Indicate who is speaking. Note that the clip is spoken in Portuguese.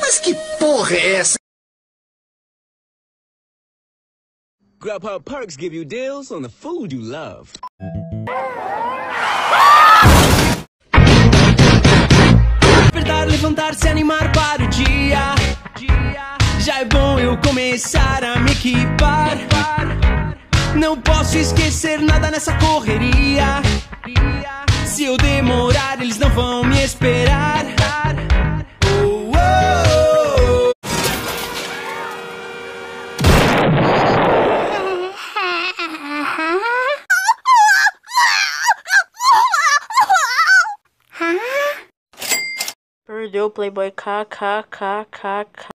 Speaker 1: Mas que porra é essa?
Speaker 2: Grubhub Perks give you deals on the food you love. Despertar, levantar-se, animar para o dia. Já é bom eu começar a me equipar. Não posso esquecer nada nessa correria. Se eu demorar, eles não vão me esperar. Oh, oh, oh.
Speaker 3: Perdeu o Playboy kkkk.